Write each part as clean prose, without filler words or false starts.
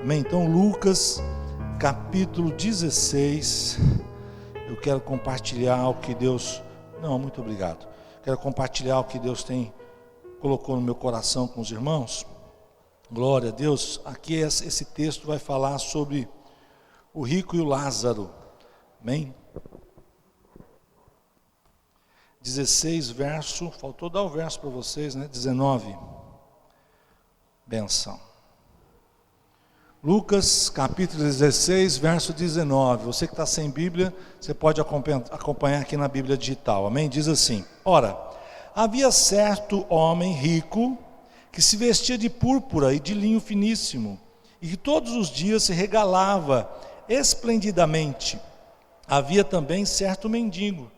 Amém? Então, Lucas, capítulo 16, eu quero compartilhar o que Deus... Não, muito obrigado. Quero compartilhar o que Deus colocou no meu coração com os irmãos. Glória a Deus. Aqui esse texto vai falar sobre o rico e o Lázaro. Amém? 16, verso... Faltou dar o verso para vocês, né? 19. Benção. Lucas capítulo 16, verso 19. Você que está sem Bíblia, você pode acompanhar aqui na Bíblia digital. Amém? Diz assim: Ora, havia certo homem rico que se vestia de púrpura e de linho finíssimo, e que todos os dias se regalava esplendidamente. Havia também certo mendigo,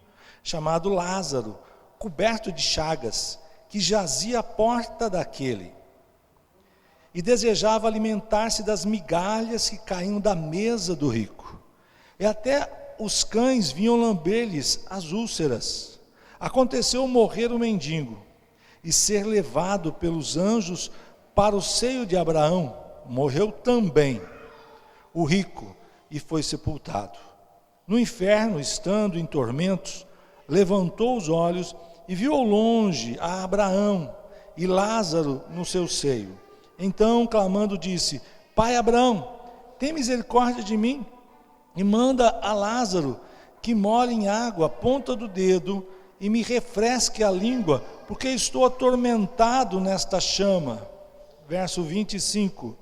chamado Lázaro, coberto de chagas, que jazia à porta daquele, e desejava alimentar-se das migalhas que caíam da mesa do rico. E até os cães vinham lamber-lhes as úlceras. Aconteceu morrer o mendigo e ser levado pelos anjos para o seio de Abraão. Morreu também o rico e foi sepultado. No inferno, estando em tormentos, levantou os olhos e viu ao longe a Abraão e Lázaro no seu seio. Então, clamando, disse: Pai Abraão, tem misericórdia de mim, e manda a Lázaro que molhe em água a ponta do dedo e me refresque a língua, porque estou atormentado nesta chama. Verso 25.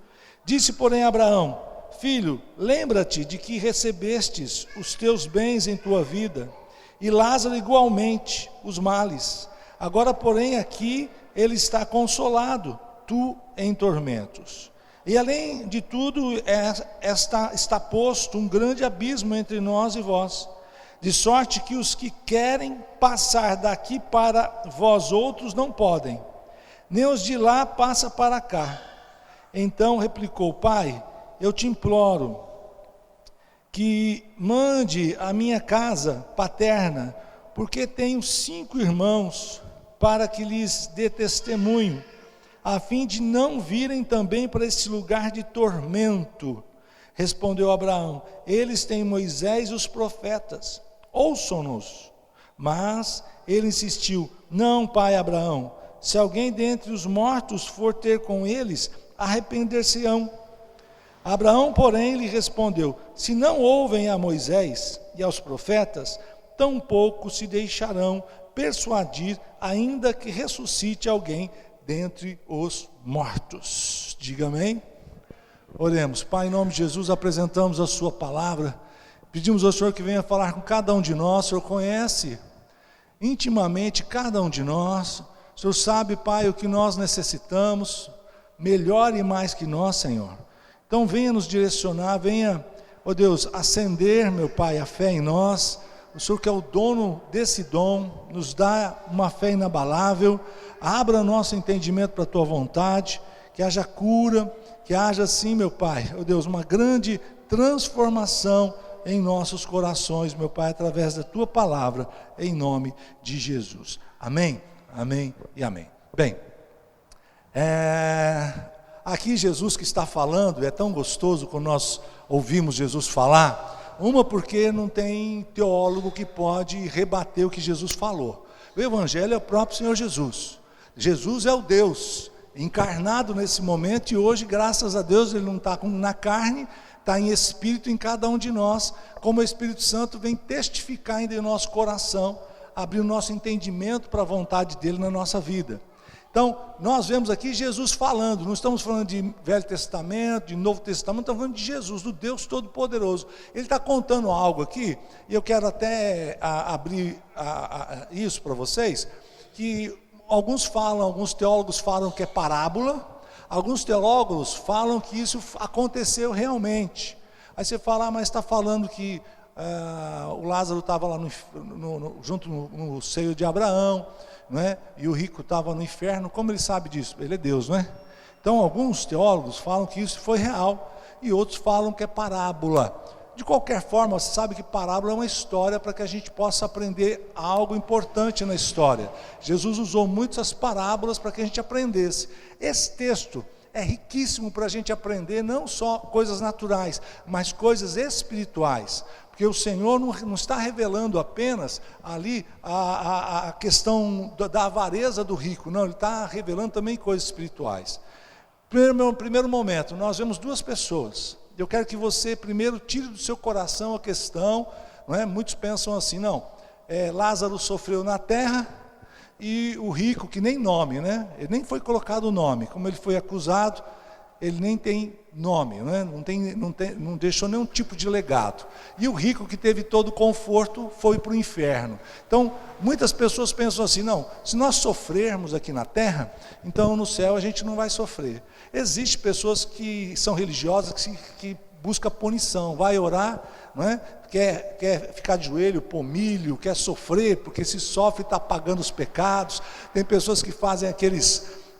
Disse, porém, Abraão: Filho, lembra-te de que recebestes os teus bens em tua vida, e Lázaro igualmente os males. Agora, porém, aqui ele está consolado, tu em tormentos. E além de tudo, está posto um grande abismo entre nós e vós, de sorte que os que querem passar daqui para vós outros não podem, nem os de lá passa para cá. Então replicou: Pai, eu te imploro que mande a minha casa paterna, porque tenho 5 irmãos, para que lhes dê testemunho, a fim de não virem também para esse lugar de tormento. Respondeu Abraão: Eles têm Moisés e os profetas, ouçam-nos. Mas ele insistiu: Não, pai Abraão, se alguém dentre os mortos for ter com eles, arrepender-se-ão. Abraão, porém, lhe respondeu: Se não ouvem a Moisés e aos profetas, tampouco se deixarão persuadir, ainda que ressuscite alguém dentre os mortos. Diga amém. Oremos. Pai, em nome de Jesus, apresentamos a sua palavra, pedimos ao Senhor que venha falar com cada um de nós. O Senhor conhece intimamente cada um de nós, o Senhor sabe, Pai, o que nós necessitamos, melhor e mais que nós, Senhor. Então venha nos direcionar, venha, ó Deus, acender, meu Pai, a fé em nós. O Senhor que é o dono desse dom, nos dá uma fé inabalável. Abra nosso entendimento para a Tua vontade, que haja cura, que haja sim, meu Pai, ó Deus, uma grande transformação em nossos corações, meu Pai, através da Tua palavra, em nome de Jesus. Amém, amém e amém. Bem, aqui Jesus que está falando, é tão gostoso quando nós ouvimos Jesus falar. Uma, porque não tem teólogo que pode rebater o que Jesus falou. O Evangelho é o próprio Senhor Jesus. Jesus é o Deus encarnado nesse momento, e hoje, graças a Deus, Ele não está na carne, está em espírito em cada um de nós, como o Espírito Santo vem testificar ainda em nosso coração, abrir o nosso entendimento para a vontade dEle na nossa vida. Então, nós vemos aqui Jesus falando, não estamos falando de Velho Testamento, de Novo Testamento, estamos falando de Jesus, do Deus Todo-Poderoso. Ele está contando algo aqui, e eu quero até abrir isso para vocês, que alguns teólogos falam que é parábola, alguns teólogos falam que isso aconteceu realmente. Aí você fala: mas está falando que o Lázaro estava lá junto no seio de Abraão, não é? E o rico estava no inferno. Como ele sabe disso? Ele é Deus, não é? Então alguns teólogos falam que isso foi real, e outros falam que é parábola. De qualquer forma, você sabe que parábola é uma história para que a gente possa aprender algo importante na história. Jesus usou muitas parábolas para que a gente aprendesse. Esse texto é riquíssimo para a gente aprender não só coisas naturais, mas coisas espirituais. Porque o Senhor não está revelando apenas ali a questão da avareza do rico, não, Ele está revelando também coisas espirituais. Primeiro momento, nós vemos duas pessoas. Eu quero que você primeiro tire do seu coração a questão, não é? Muitos pensam assim, não, Lázaro sofreu na terra, e o rico, que nem nome, né? Ele nem foi colocado o nome, como ele foi acusado, ele nem tem nome, né? Não deixou nenhum tipo de legado. E o rico, que teve todo o conforto, foi para o inferno. Então, muitas pessoas pensam assim, não, se nós sofrermos aqui na terra, então no céu a gente não vai sofrer. Existem pessoas que são religiosas, que buscam punição, vai orar, não é? Quer ficar de joelho, pôr milho, quer sofrer, porque se sofre está pagando os pecados. Tem pessoas que fazem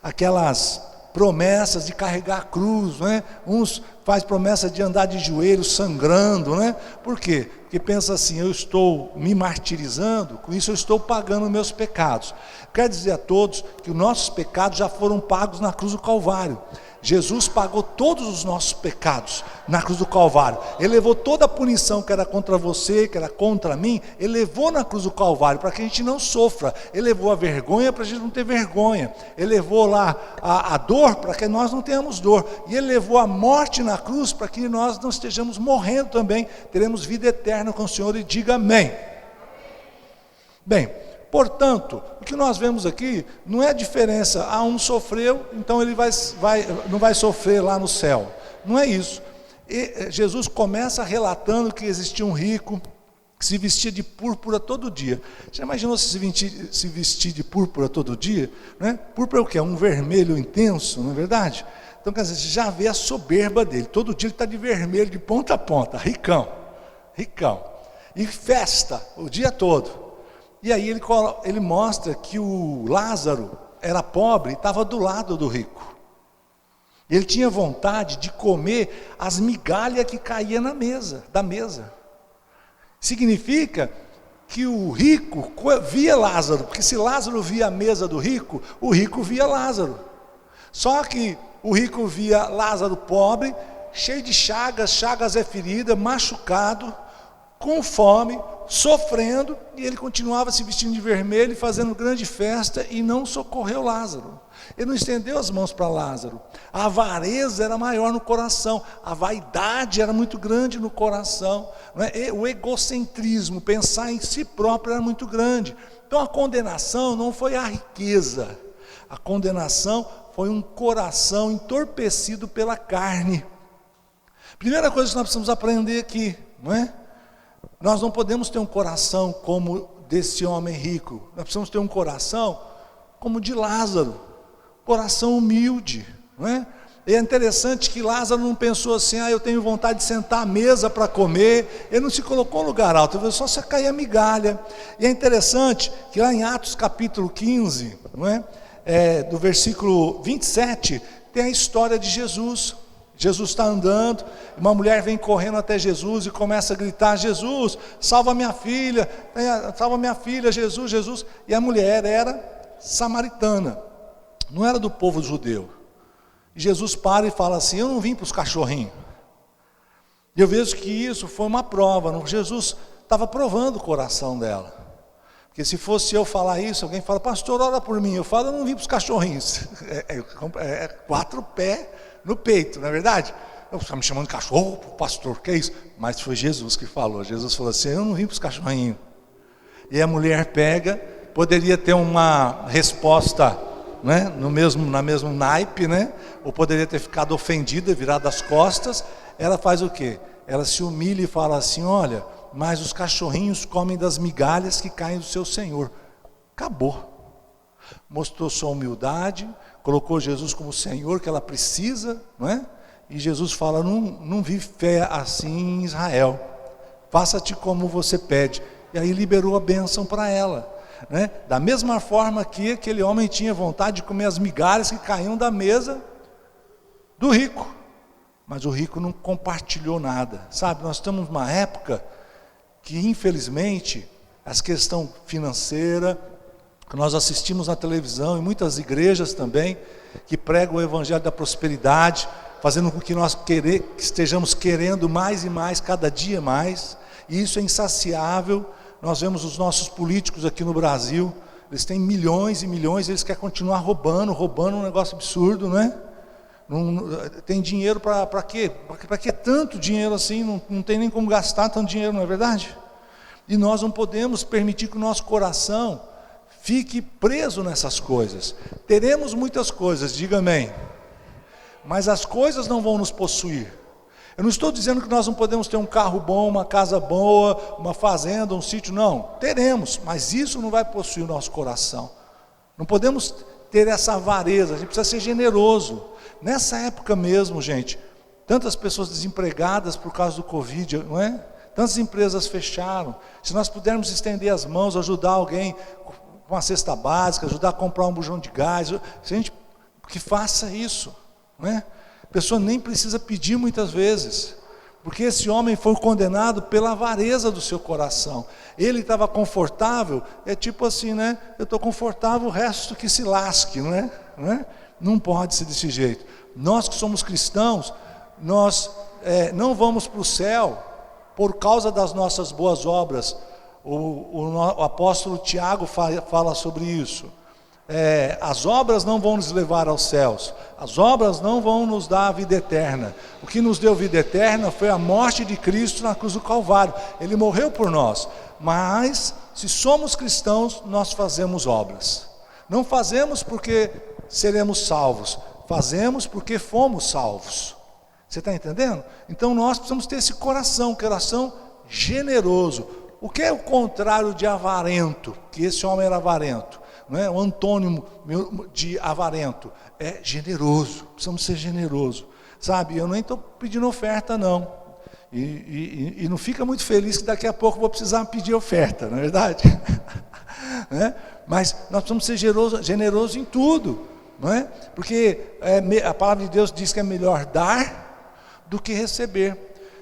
aquelas promessas de carregar a cruz, né? Uns faz promessa de andar de joelhos sangrando, né? Por quê? Porque pensa assim, eu estou me martirizando, com isso eu estou pagando meus pecados. Quero dizer a todos que os nossos pecados já foram pagos na cruz do Calvário. Jesus pagou todos os nossos pecados na cruz do Calvário. Ele levou toda a punição que era contra você, que era contra mim, Ele levou na cruz do Calvário, para que a gente não sofra. Ele levou a vergonha para a gente não ter vergonha. Ele levou lá a dor para que nós não tenhamos dor. E Ele levou a morte na cruz para que nós não estejamos morrendo também. Teremos vida eterna com o Senhor, e diga amém. Bem, portanto, o que nós vemos aqui não é a diferença, um sofreu, então ele não vai sofrer lá no céu. Não é isso. E Jesus começa relatando que existia um rico que se vestia de púrpura todo dia. Já imaginou se vestir de púrpura todo dia? Né? Púrpura é o quê? Um vermelho intenso, não é verdade? Então, quer dizer, você já vê a soberba dele. Todo dia ele está de vermelho, de ponta a ponta, ricão. E festa o dia todo. E aí ele mostra que o Lázaro era pobre e estava do lado do rico. Ele tinha vontade de comer as migalhas que caíam da mesa. Significa que o rico via Lázaro, porque se Lázaro via a mesa do rico, o rico via Lázaro. Só que o rico via Lázaro pobre, cheio de chagas é ferida, machucado, com fome, sofrendo, e ele continuava se vestindo de vermelho, fazendo grande festa, e não socorreu Lázaro. Ele não estendeu as mãos para Lázaro. A avareza era maior no coração, a vaidade era muito grande no coração, não é? O egocentrismo, pensar em si próprio era muito grande. Então a condenação não foi a riqueza, a condenação foi um coração entorpecido pela carne. Primeira coisa que nós precisamos aprender aqui, não é? Nós não podemos ter um coração como desse homem rico. Nós precisamos ter um coração como de Lázaro, coração humilde, não é? E é interessante que Lázaro não pensou assim, eu tenho vontade de sentar à mesa para comer. Ele não se colocou no lugar alto, ele só se cair a migalha. E é interessante que lá em Atos capítulo 15, não é? Do versículo 27, tem a história de Jesus. Jesus está andando, uma mulher vem correndo até Jesus e começa a gritar, Jesus, salva minha filha, Jesus, Jesus. E a mulher era samaritana, não era do povo judeu. E Jesus para e fala assim, eu não vim para os cachorrinhos. E eu vejo que isso foi uma prova, Jesus estava provando o coração dela. Porque se fosse eu falar isso, alguém fala, pastor, ora por mim. Eu falo, eu não vim para os cachorrinhos. Quatro pés no peito, não é verdade? Eu estava me chamando de cachorro, pastor, que é isso? Mas foi Jesus que falou. Jesus falou assim, eu não vim para os cachorrinhos. E a mulher pega, poderia ter uma resposta, né, na mesmo naipe, né? Ou poderia ter ficado ofendida, virada as costas. Ela faz o quê? Ela se humilha e fala assim, olha, mas os cachorrinhos comem das migalhas que caem do seu Senhor. Acabou. Mostrou sua humildade, colocou Jesus como Senhor que ela precisa, não é? E Jesus fala, não vi fé assim em Israel, faça-te como você pede. E aí liberou a bênção para ela, né? Da mesma forma que aquele homem tinha vontade de comer as migalhas que caíam da mesa do rico, mas o rico não compartilhou nada, sabe? Nós estamos numa época que infelizmente as questões financeiras, que nós assistimos na televisão, e muitas igrejas também, que prega o evangelho da prosperidade, fazendo com que nós estejamos querendo mais e mais, cada dia mais, e isso é insaciável. Nós vemos os nossos políticos aqui no Brasil, eles têm milhões e milhões, eles querem continuar roubando um negócio absurdo, não é? Tem dinheiro para quê? Para que tanto dinheiro assim? Não tem nem como gastar tanto dinheiro, não é verdade? E nós não podemos permitir que o nosso coração fique preso nessas coisas. Teremos muitas coisas, diga amém. Mas as coisas não vão nos possuir. Eu não estou dizendo que nós não podemos ter um carro bom, uma casa boa, uma fazenda, um sítio, não. Teremos, mas isso não vai possuir o nosso coração. Não podemos ter essa avareza, a gente precisa ser generoso. Nessa época mesmo, gente, tantas pessoas desempregadas por causa do Covid, não é? Tantas empresas fecharam. Se nós pudermos estender as mãos, ajudar alguém com uma cesta básica, ajudar a comprar um bujão de gás, se a gente que faça isso, não é? A pessoa nem precisa pedir muitas vezes, porque esse homem foi condenado pela avareza do seu coração. Ele estava confortável, é tipo assim, né? Eu estou confortável, o resto que se lasque, não é? Não pode ser desse jeito. Nós que somos cristãos, nós não vamos para o céu por causa das nossas boas obras. O apóstolo Tiago fala sobre isso. As obras não vão nos levar aos céus, as obras não vão nos dar a vida eterna. O que nos deu vida eterna foi a morte de Cristo na cruz do Calvário. Ele morreu por nós, mas se somos cristãos, nós fazemos obras. Não fazemos porque seremos salvos, fazemos porque fomos salvos. Você está entendendo? Então nós precisamos ter esse coração generoso. O que é o contrário de avarento? Que esse homem era avarento. Não é? O antônimo de avarento é generoso. Precisamos ser generosos, sabe? Eu nem estou pedindo oferta não, e não fica muito feliz que daqui a pouco eu vou precisar pedir oferta, não é verdade? Né? Mas nós precisamos ser generosos em tudo, não é? Porque a palavra de Deus diz que é melhor dar do que receber.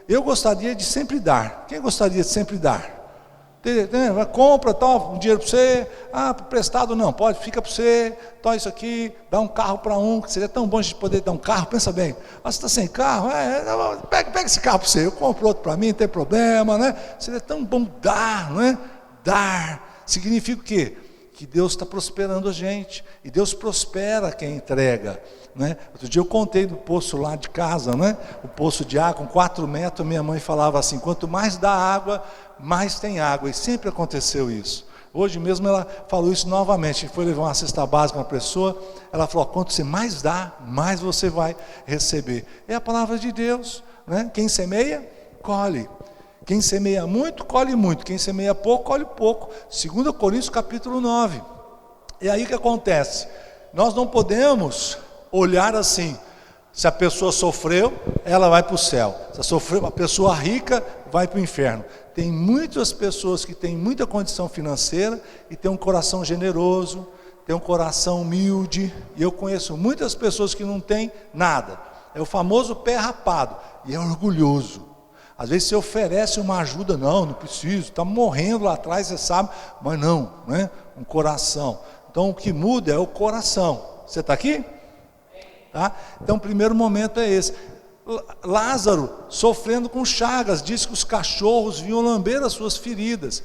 Eu gostaria de sempre dar. Quem gostaria de sempre dar? Compra, toma um dinheiro para você, prestado não, pode, fica para você, toma isso aqui, dá um carro para que seria tão bom a gente poder dar um carro, pensa bem, você está sem carro, pega esse carro para você, eu compro outro para mim, não tem problema, né? Seria tão bom dar, não é? Dar, significa o quê? Que Deus está prosperando a gente, e Deus prospera quem entrega, né? Outro dia eu contei do poço lá de casa, né? O poço de água com 4 metros, minha mãe falava assim, quanto mais dá água, mais tem água, e sempre aconteceu isso. Hoje mesmo ela falou isso novamente, foi levar uma cesta básica para uma pessoa, ela falou, quanto você mais dá, mais você vai receber. É a palavra de Deus, né? Quem semeia, colhe. Quem semeia muito, colhe muito. Quem semeia pouco, colhe pouco. 2 Coríntios capítulo 9. E aí o que acontece? Nós não podemos olhar assim, se a pessoa sofreu, ela vai para o céu. Se a pessoa rica, vai para o inferno. Tem muitas pessoas que têm muita condição financeira e têm um coração generoso, têm um coração humilde. E eu conheço muitas pessoas que não têm nada. É o famoso pé rapado e é orgulhoso. Às vezes você oferece uma ajuda, não preciso, está morrendo lá atrás, você sabe, mas não, né? Um coração. Então o que muda é o coração. Você está aqui? Tá? Então o primeiro momento é esse. Lázaro sofrendo com chagas, diz que os cachorros vinham lamber as suas feridas.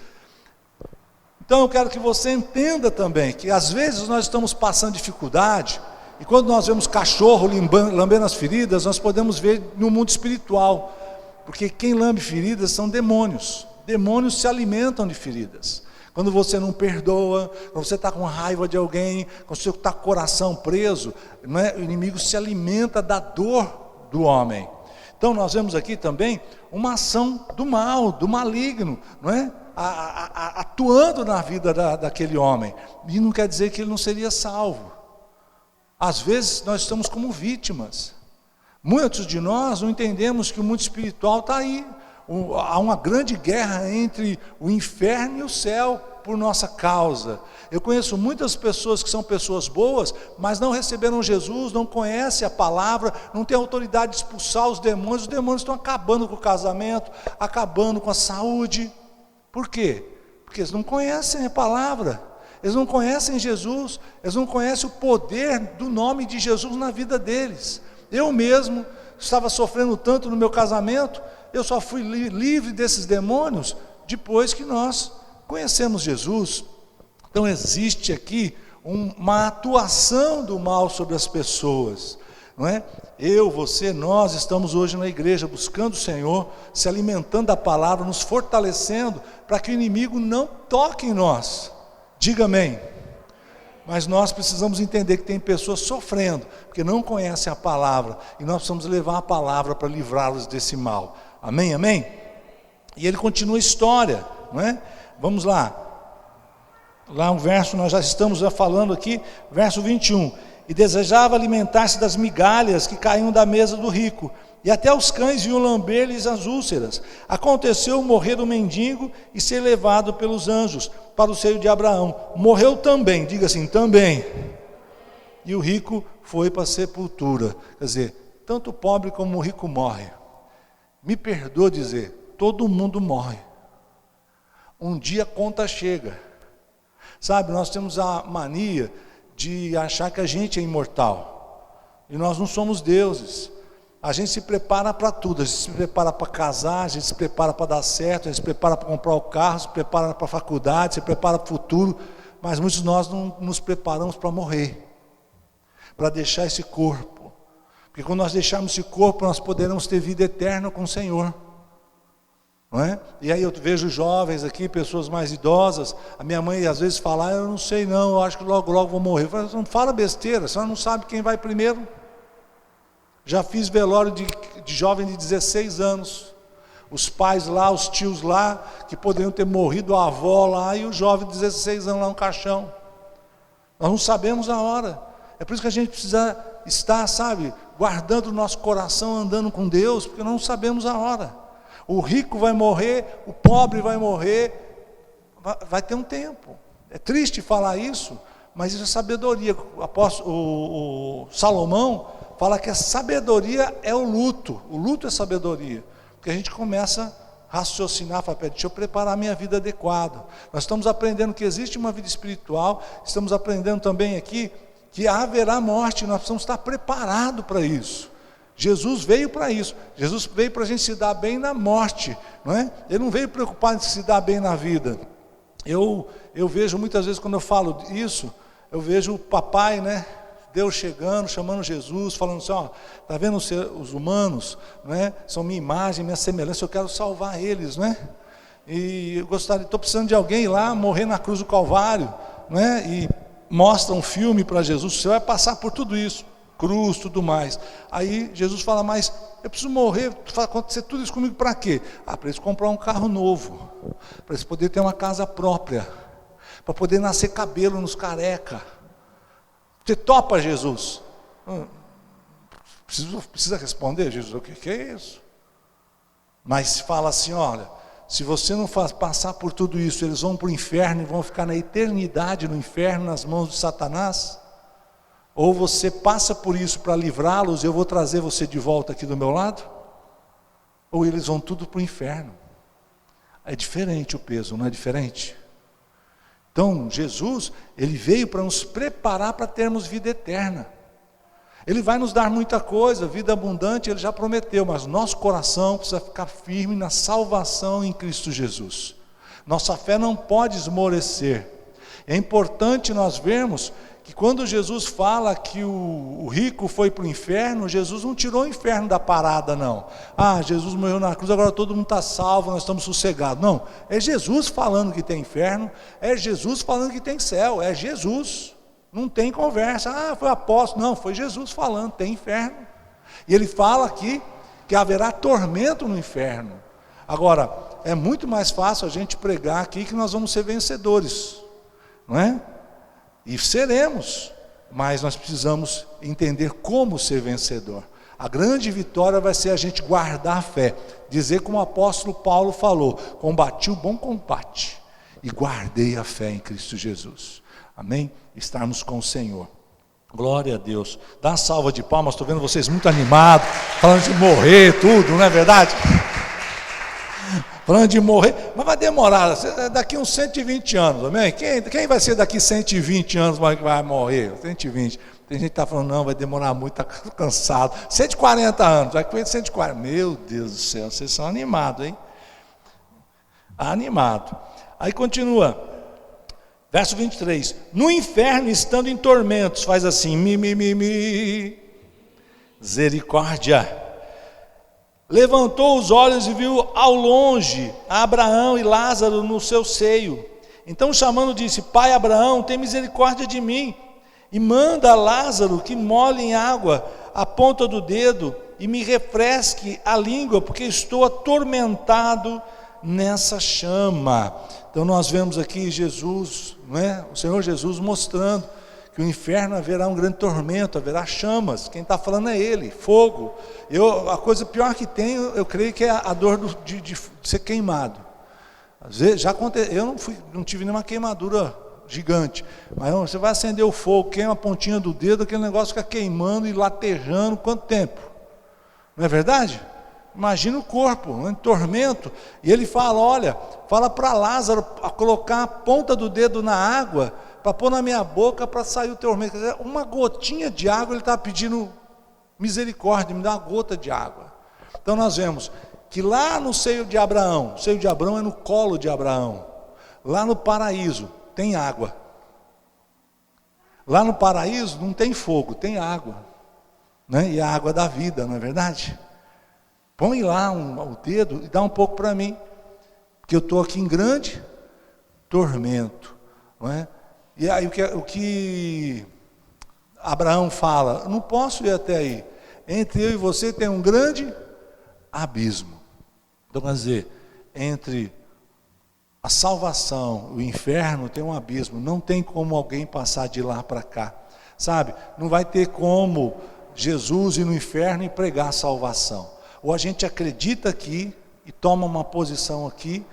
Então eu quero que você entenda também, que às vezes nós estamos passando dificuldade, e quando nós vemos cachorro lambendo as feridas, nós podemos ver no mundo espiritual. Porque quem lambe feridas são demônios. Demônios se alimentam de feridas. Quando você não perdoa, quando você está com raiva de alguém, quando você está com o coração preso, não é? O inimigo se alimenta da dor do homem. Então nós vemos aqui também uma ação do mal, do maligno, não é? Atuando na vida daquele homem. E não quer dizer que ele não seria salvo. Às vezes nós estamos como vítimas. Muitos de nós não entendemos que o mundo espiritual está aí. Há uma grande guerra entre o inferno e o céu por nossa causa. Eu conheço muitas pessoas que são pessoas boas, mas não receberam Jesus, não conhecem a palavra, não têm autoridade de expulsar os demônios estão acabando com o casamento, acabando com a saúde. Por quê? Porque eles não conhecem a palavra. Eles não conhecem Jesus, eles não conhecem o poder do nome de Jesus na vida deles. Eu mesmo estava sofrendo tanto no meu casamento, eu só fui livre desses demônios depois que nós conhecemos Jesus. Então existe aqui uma atuação do mal sobre as pessoas, não é? Eu, você, nós estamos hoje na igreja buscando o Senhor, se alimentando da palavra, nos fortalecendo para que o inimigo não toque em nós. Diga amém. Mas nós precisamos entender que tem pessoas sofrendo, porque não conhecem a palavra, e nós precisamos levar a palavra para livrá-los desse mal. Amém, amém? E ele continua a história, não é? Vamos lá. Lá um verso, nós já estamos falando aqui, verso 21. E desejava alimentar-se das migalhas que caíam da mesa do rico, e até os cães vinham lamber-lhes as úlceras. Aconteceu morrer o mendigo e ser levado pelos anjos para o seio de Abraão. Morreu também, diga assim, também. E o rico foi para a sepultura. Quer dizer, tanto o pobre como o rico morre. Me perdoa dizer, todo mundo morre. Um dia a conta chega. Sabe, nós temos a mania de achar que a gente é imortal, e nós não somos deuses. A gente se prepara para tudo, a gente se prepara para casar, a gente se prepara para dar certo, a gente se prepara para comprar o carro, se prepara para a faculdade, se prepara para o futuro, mas muitos de nós não nos preparamos para morrer, para deixar esse corpo, porque quando nós deixarmos esse corpo, nós poderemos ter vida eterna com o Senhor. Não é? E aí eu vejo jovens aqui, pessoas mais idosas. A minha mãe às vezes fala, eu não sei não, eu acho que logo vou morrer. Eu falo, não fala besteira, você não sabe quem vai primeiro. Já fiz velório de jovem de 16 anos. Os pais lá, os tios lá, que poderiam ter morrido, a avó lá, e o jovem de 16 anos lá no caixão. Nós não sabemos a hora. É por isso que a gente precisa estar, sabe, guardando o nosso coração, andando com Deus, porque nós não sabemos a hora. O rico vai morrer, o pobre vai morrer, vai ter um tempo. É triste falar isso, mas isso é sabedoria. O Salomão fala que a sabedoria é o luto é sabedoria, porque a gente começa a raciocinar, fala, deixa eu preparar a minha vida adequada. Nós estamos aprendendo que existe uma vida espiritual, estamos aprendendo também aqui que haverá morte, nós precisamos estar preparados para isso. Jesus veio para isso, Jesus veio para a gente se dar bem na morte, não é? Ele não veio preocupado em se dar bem na vida. Eu vejo muitas vezes quando eu falo isso, eu vejo o papai, né? Deus chegando, chamando Jesus, falando assim, ó, tá vendo os humanos, não é? São minha imagem, minha semelhança, eu quero salvar eles, não é? E eu gostaria, estou precisando de alguém lá, morrer na cruz do Calvário, não é? E mostra um filme para Jesus, você vai passar por tudo isso. Cruz, tudo mais. Aí Jesus fala, mas eu preciso morrer, acontecer tudo isso comigo para quê? Para eles comprar um carro novo, para eles poderem ter uma casa própria, para poder nascer cabelo nos careca. Você topa, Jesus? Precisa responder, Jesus, o que é isso? Mas fala assim, olha, se você não passar por tudo isso, eles vão para o inferno e vão ficar na eternidade no inferno, nas mãos de Satanás. Ou você passa por isso para livrá-los, eu vou trazer você de volta aqui do meu lado, ou eles vão tudo para o inferno. É diferente o peso, não é diferente? Então Jesus, ele veio para nos preparar para termos vida eterna. Ele vai nos dar muita coisa, vida abundante, ele já prometeu, mas nosso coração precisa ficar firme na salvação em Cristo Jesus. Nossa fé não pode esmorecer. É importante nós vermos que quando Jesus fala que o rico foi para o inferno, Jesus não tirou o inferno da parada, não. Jesus morreu na cruz, agora todo mundo está salvo, nós estamos sossegados. Não, é Jesus falando que tem inferno, é Jesus falando que tem céu, é Jesus. Não tem conversa, foi apóstolo, não, foi Jesus falando, tem inferno. E ele fala aqui que haverá tormento no inferno. Agora, é muito mais fácil a gente pregar aqui que nós vamos ser vencedores, não é? E seremos, mas nós precisamos entender como ser vencedor. A grande vitória vai ser a gente guardar a fé, dizer como o apóstolo Paulo falou, combati o bom combate e guardei a fé em Cristo Jesus. Amém? Estarmos com o Senhor. Glória a Deus. Dá uma salva de palmas, estou vendo vocês muito animados, falando de morrer, tudo, não é verdade? falando de morrer, mas vai demorar, daqui uns 120 anos, amém? Quem vai ser daqui 120 anos que vai morrer? 120. Tem gente que está falando, não, vai demorar muito, está cansado. 140 anos, vai com 140. Meu Deus do céu, vocês são animados, hein? Animado. Aí continua, verso 23. No inferno, estando em tormentos, faz assim, misericórdia. Levantou os olhos e viu ao longe Abraão e Lázaro no seu seio. Então chamando disse, pai Abraão, tem misericórdia de mim, e manda a Lázaro que molhe em água a ponta do dedo e me refresque a língua, porque estou atormentado nessa chama. Então nós vemos aqui Jesus, né? O Senhor Jesus mostrando que o inferno haverá um grande tormento, haverá chamas. Quem está falando é Ele, fogo. A coisa pior que tem, eu creio que é a dor de ser queimado. Às vezes, já aconteceu, eu não tive nenhuma queimadura gigante, mas você vai acender o fogo, queima a pontinha do dedo, aquele negócio fica queimando e latejando, quanto tempo? Não é verdade? Imagina o corpo, em tormento, e ele fala, olha, fala para Lázaro a colocar a ponta do dedo na água, para pôr na minha boca para sair o tormento. Quer dizer, uma gotinha de água, ele está pedindo misericórdia, me dá uma gota de água. Então nós vemos que lá no seio de Abraão, o seio de Abraão é no colo de Abraão, lá no paraíso tem água. Lá no paraíso não tem fogo, tem água, né? E a água da vida, não é verdade? Põe lá o dedo e dá um pouco para mim, porque eu estou aqui em grande tormento, não é? E aí o que Abraão fala, não posso ir até aí, entre eu e você tem um grande abismo. Então quer dizer, entre a salvação, o inferno tem um abismo, não tem como alguém passar de lá para cá, sabe? Não vai ter como Jesus ir no inferno e pregar a salvação. Ou a gente acredita aqui e toma uma posição aqui,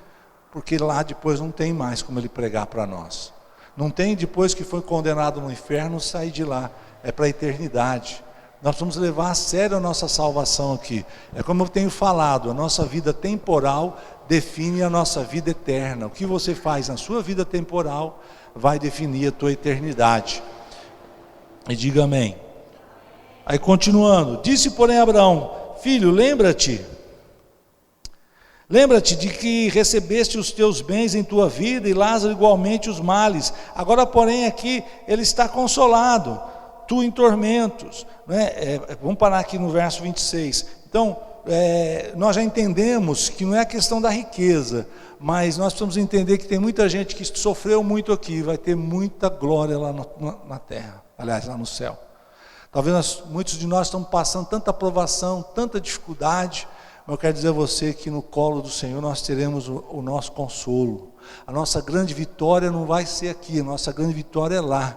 porque lá depois não tem mais como ele pregar para nós. Não tem depois que foi condenado no inferno sair de lá, é para a eternidade. Nós vamos levar a sério a nossa salvação aqui. É como eu tenho falado, a nossa vida temporal define a nossa vida eterna. O que você faz na sua vida temporal vai definir a tua eternidade. E diga amém. Aí continuando, disse porém Abraão, filho, lembra-te de que recebeste os teus bens em tua vida e Lázaro igualmente os males. Agora porém aqui ele está consolado, tu em tormentos, né? Vamos parar aqui no verso 26. Então nós já entendemos que não é a questão da riqueza, mas nós precisamos entender que tem muita gente que sofreu muito aqui, vai ter muita glória lá na terra, aliás lá no céu. Talvez muitos de nós estamos passando tanta provação, tanta dificuldade, mas eu quero dizer a você que no colo do Senhor nós teremos o nosso consolo. A nossa grande vitória não vai ser aqui, a nossa grande vitória é lá.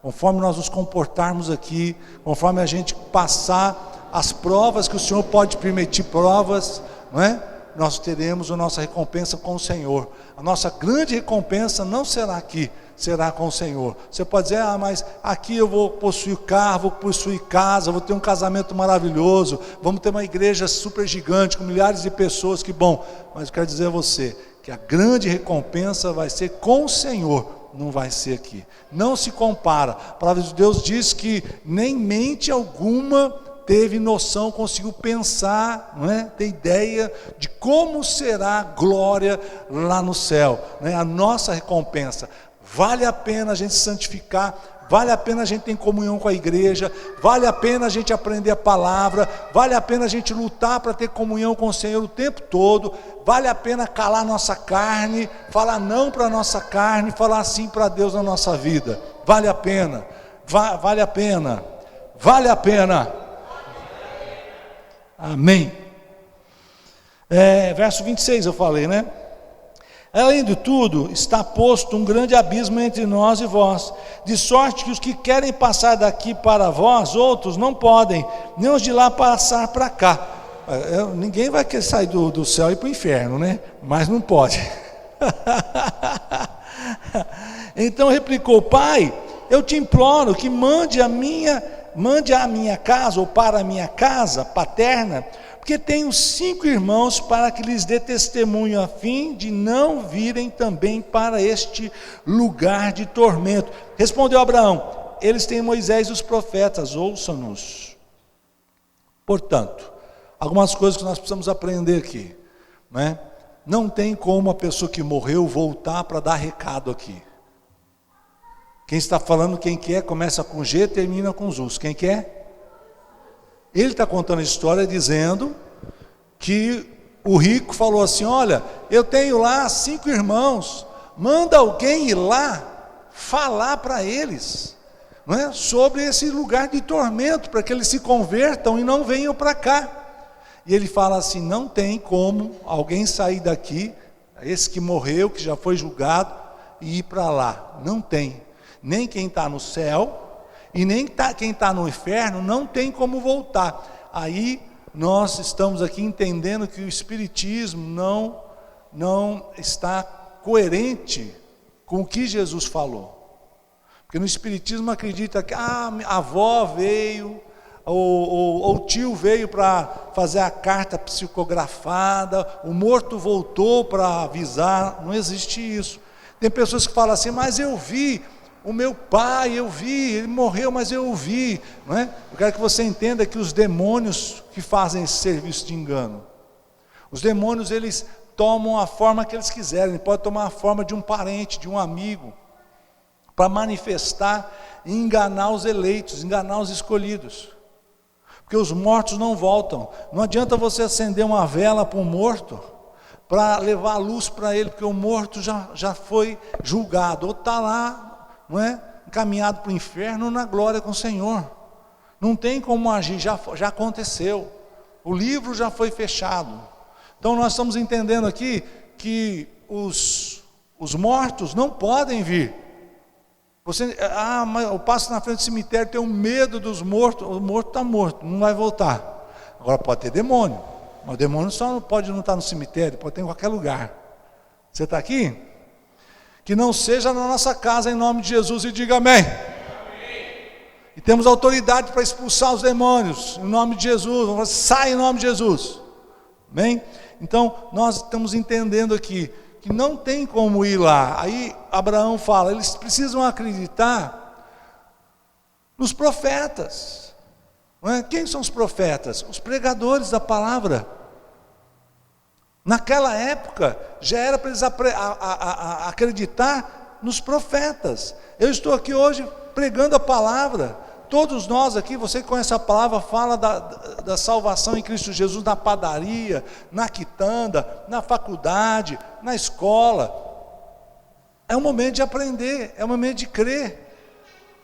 Conforme nós nos comportarmos aqui, conforme a gente passar as provas que o Senhor pode permitir provas, não é? Nós teremos a nossa recompensa com o Senhor. A nossa grande recompensa não será aqui, será com o Senhor. Você pode dizer, mas aqui eu vou possuir carro, vou possuir casa, vou ter um casamento maravilhoso, vamos ter uma igreja super gigante, com milhares de pessoas, que bom. Mas eu quero dizer a você, que a grande recompensa vai ser com o Senhor, não vai ser aqui. Não se compara. A palavra de Deus diz que nem mente alguma teve noção, conseguiu pensar, não é? Ter ideia de como será a glória lá no céu, né? A nossa recompensa. Vale a pena a gente se santificar, vale a pena a gente ter comunhão com a igreja, vale a pena a gente aprender a palavra, vale a pena a gente lutar para ter comunhão com o Senhor o tempo todo, vale a pena calar nossa carne, falar não para a nossa carne, falar sim para Deus na nossa vida. Vale a pena, vale a pena, vale a pena. Amém. Verso 26 eu falei, né? Além de tudo, está posto um grande abismo entre nós e vós, de sorte que os que querem passar daqui para vós, outros não podem, nem os de lá passar para cá. Ninguém vai querer sair do céu e ir para o inferno, né? Mas não pode. Então replicou, pai, eu te imploro que mande a minha casa, ou para a minha casa paterna, porque tenho 5 irmãos para que lhes dê testemunho, a fim de não virem também para este lugar de tormento. Respondeu Abraão: eles têm Moisés e os profetas, ouçam-nos. Portanto, algumas coisas que nós precisamos aprender aqui, né? Não tem como a pessoa que morreu voltar para dar recado aqui. Quem está falando, quem que é, começa com G, termina com ZUS. Quem que é? Ele está contando a história dizendo que o rico falou assim: olha, eu tenho lá 5 irmãos, manda alguém ir lá falar para eles, não é? Sobre esse lugar de tormento, para que eles se convertam e não venham para cá. E ele fala assim: não tem como alguém sair daqui, esse que morreu, que já foi julgado, e ir para lá. Não tem. Nem quem está no céu, e nem quem está no inferno, não tem como voltar. Aí nós estamos aqui entendendo que o Espiritismo não está coerente com o que Jesus falou. Porque no Espiritismo acredita que a avó veio, ou o tio veio para fazer a carta psicografada, o morto voltou para avisar. Não existe isso. Tem pessoas que falam assim: mas eu vi o meu pai, ele morreu, mas eu o vi, não é? Eu quero que você entenda que os demônios que fazem esse serviço de engano, os demônios, eles tomam a forma que eles quiserem. Ele pode tomar a forma de um parente, de um amigo, para manifestar e enganar os eleitos, enganar os escolhidos, porque os mortos não voltam. Não adianta você acender uma vela para um morto, para levar a luz para ele, porque o morto já foi julgado, ou está lá, não é? Encaminhado para o inferno ou na glória com o Senhor. Não tem como agir, já aconteceu. O livro já foi fechado. Então nós estamos entendendo aqui que os mortos não podem vir. Mas eu passo na frente do cemitério, tenho medo dos mortos. O morto está morto, não vai voltar. Agora pode ter demônio, mas o demônio só não pode não estar no cemitério, pode ter em qualquer lugar. Você está aqui? Que não seja na nossa casa, em nome de Jesus, e diga amém. E temos autoridade para expulsar os demônios, em nome de Jesus. Sai em nome de Jesus, amém? Então nós estamos entendendo aqui que não tem como ir lá. Aí Abraão fala: eles precisam acreditar nos profetas, não é? Quem são os profetas? Os pregadores da palavra. Naquela época, já era para eles acreditar nos profetas. Eu estou aqui hoje pregando a palavra. Todos nós aqui, você que conhece a palavra, fala da salvação em Cristo Jesus na padaria, na quitanda, na faculdade, na escola. É um momento de aprender, é um momento de crer,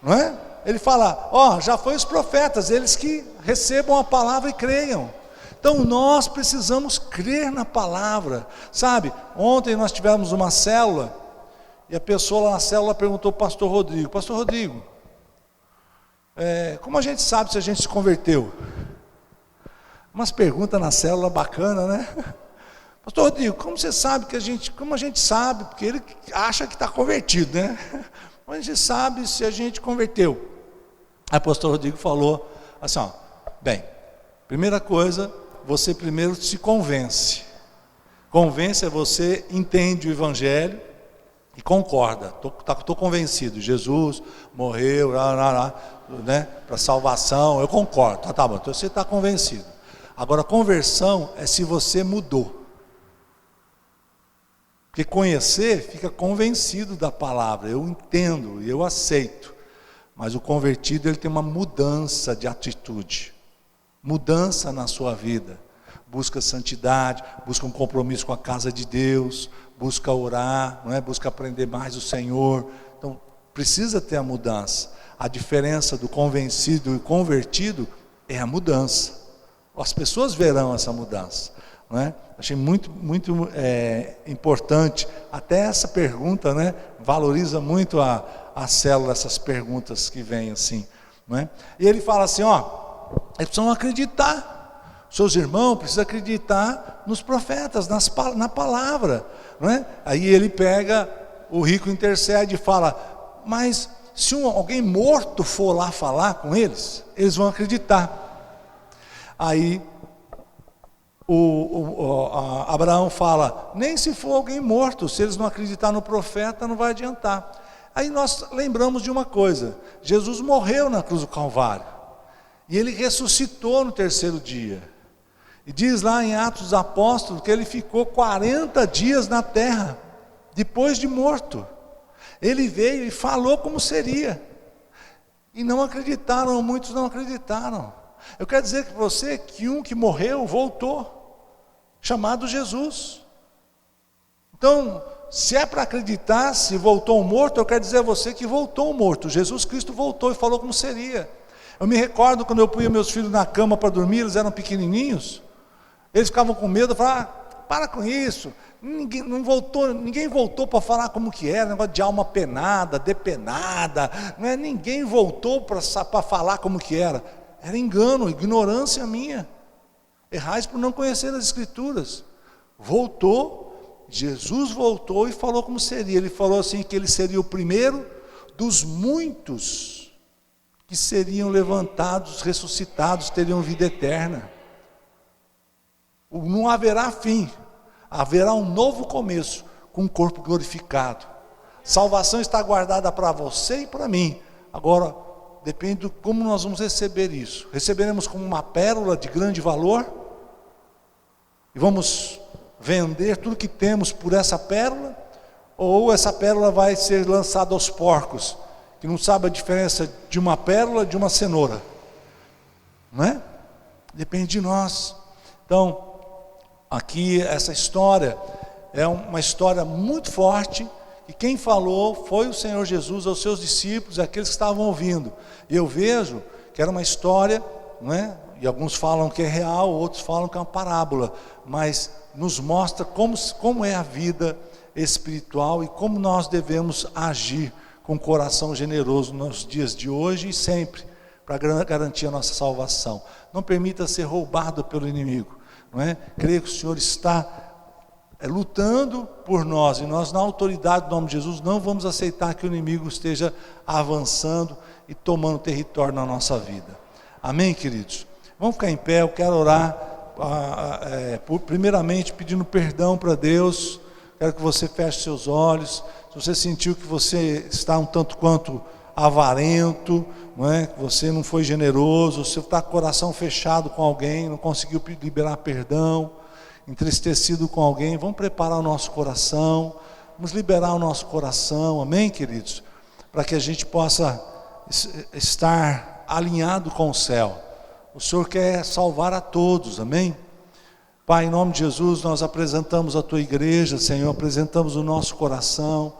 não é? Ele fala: já foi os profetas, eles que recebam a palavra e creiam. Então nós precisamos crer na palavra, sabe? Ontem nós tivemos uma célula, e a pessoa lá na célula perguntou para o pastor Rodrigo: pastor Rodrigo, como a gente sabe se a gente se converteu? Umas perguntas na célula bacana, né? Pastor Rodrigo, como você sabe como a gente sabe? Porque ele acha que está convertido, né? Como a gente sabe se a gente converteu? Aí o pastor Rodrigo falou assim: bem, primeira coisa, você primeiro se convence. Convence é você entende o evangelho e concorda. Estou convencido, Jesus morreu, né, para salvação, eu concordo. Tá bom, então você está convencido. Agora, conversão é se você mudou. Porque conhecer fica convencido da palavra, eu entendo, eu aceito. Mas o convertido, ele tem uma mudança de atitude, mudança na sua vida. Busca santidade, busca um compromisso com a casa de Deus, busca orar, não é? Busca aprender mais o Senhor. Então precisa ter a mudança. A diferença do convencido e convertido é a mudança. As pessoas verão essa mudança, não é? Achei muito importante. Até essa pergunta, né? Valoriza muito a célula, essas perguntas que vêm assim, não é? E ele fala assim: eles precisam acreditar. Seus irmãos precisam acreditar nos profetas, na palavra, não é? Aí ele pega, o rico intercede e fala: mas se alguém morto for lá falar com eles, eles vão acreditar. Aí Abraão fala, nem se for alguém morto, se eles não acreditar no profeta, não vai adiantar. Aí nós lembramos de uma coisa, Jesus morreu na cruz do Calvário, e ele ressuscitou no terceiro dia, e diz lá em Atos dos Apóstolos, que ele ficou 40 dias na terra, depois de morto. Ele veio e falou como seria, e não acreditaram, muitos não acreditaram. Eu quero dizer que você, que um que morreu, voltou, chamado Jesus. Então, se é para acreditar, se voltou um morto, eu quero dizer a você que voltou um morto. Jesus Cristo voltou e falou como seria. Eu me recordo quando eu punha meus filhos na cama para dormir, eles eram pequenininhos, eles ficavam com medo, eu falava, para com isso, ninguém voltou para falar como que era, negócio de alma penada, depenada, não é? Ninguém voltou para falar como que era engano, ignorância minha, errais por não conhecer as Escrituras. Voltou, Jesus voltou e falou como seria. Ele falou assim, que ele seria o primeiro dos muitos que seriam levantados, ressuscitados, teriam vida eterna. Não haverá fim, haverá um novo começo, com um corpo glorificado. Salvação está guardada para você e para mim. Agora, depende de como nós vamos receber isso. Receberemos como uma pérola de grande valor, e vamos vender tudo que temos por essa pérola, ou essa pérola vai ser lançada aos porcos, que não sabem a diferença de uma pérola de uma cenoura, não é? Depende de nós. Então, aqui essa história é uma história muito forte, e quem falou foi o Senhor Jesus aos seus discípulos, aqueles que estavam ouvindo. E eu vejo que era uma história, não é? E alguns falam que é real, outros falam que é uma parábola, mas nos mostra como é a vida espiritual e como nós devemos agir com o coração generoso nos dias de hoje e sempre, para garantir a nossa salvação. Não permita ser roubado pelo inimigo, não é? Creio que o Senhor está lutando por nós, e nós, na autoridade do nome de Jesus, não vamos aceitar que o inimigo esteja avançando e tomando território na nossa vida. Amém, queridos? Vamos ficar em pé. Eu quero orar primeiramente pedindo perdão para Deus. Quero que você feche seus olhos. Se você sentiu que você está um tanto quanto avarento, não é? Que você não foi generoso, se você está com o coração fechado com alguém, não conseguiu liberar perdão, entristecido com alguém, vamos preparar o nosso coração, vamos liberar o nosso coração, amém, queridos? Para que a gente possa estar alinhado com o céu. O Senhor quer salvar a todos, amém? Pai, em nome de Jesus, nós apresentamos a Tua igreja, Senhor, apresentamos o nosso coração,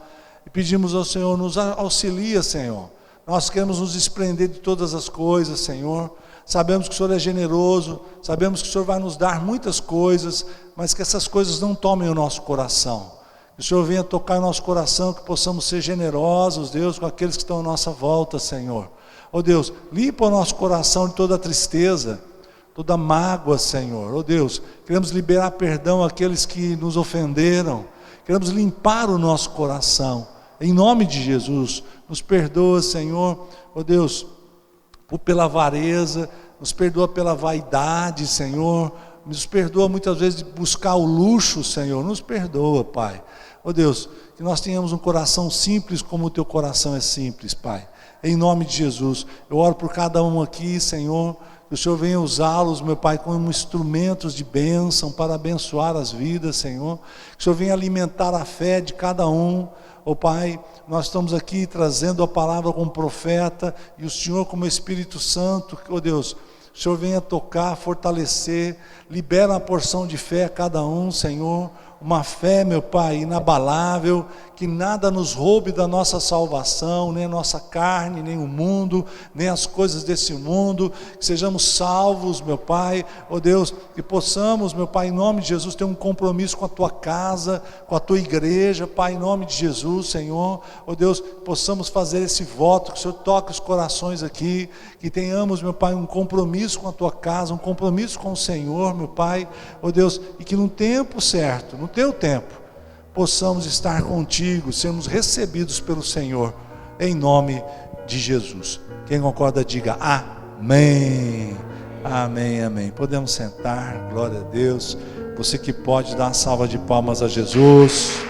e pedimos ao Senhor, nos auxilia, Senhor. Nós queremos nos desprender de todas as coisas, Senhor. Sabemos que o Senhor é generoso, sabemos que o Senhor vai nos dar muitas coisas, mas que essas coisas não tomem o nosso coração. Que o Senhor venha tocar o nosso coração, que possamos ser generosos, Deus, com aqueles que estão à nossa volta, Senhor. Ó Deus, limpa o nosso coração de toda tristeza, toda mágoa, Senhor. Ó Deus, queremos liberar perdão àqueles que nos ofenderam, queremos limpar o nosso coração, em nome de Jesus. Nos perdoa, Senhor, ó Deus, pela avareza, nos perdoa pela vaidade, Senhor, nos perdoa muitas vezes de buscar o luxo, Senhor, nos perdoa, Pai. Ó Deus, que nós tenhamos um coração simples como o Teu coração é simples, Pai. Em nome de Jesus, eu oro por cada um aqui, Senhor, que o Senhor venha usá-los, meu Pai, como instrumentos de bênção para abençoar as vidas, Senhor. Que o Senhor venha alimentar a fé de cada um. Ó Pai, nós estamos aqui trazendo a palavra como profeta, e o Senhor como Espírito Santo, ó Deus, o Senhor venha tocar, fortalecer, libera uma porção de fé a cada um, Senhor, uma fé, meu Pai, inabalável, que nada nos roube da nossa salvação, nem a nossa carne, nem o mundo, nem as coisas desse mundo, que sejamos salvos, meu Pai, ó Deus, que possamos, meu Pai, em nome de Jesus, ter um compromisso com a Tua casa, com a Tua igreja, Pai, em nome de Jesus, Senhor, ó Deus, possamos fazer esse voto, que o Senhor toque os corações aqui, que tenhamos, meu Pai, um compromisso com a Tua casa, um compromisso com o Senhor, meu Pai, ó Deus, e que no tempo certo, no Teu tempo, possamos estar contigo, sermos recebidos pelo Senhor, em nome de Jesus. Quem concorda, diga amém. Amém, amém. Podemos sentar, glória a Deus. Você que pode dar uma salva de palmas a Jesus.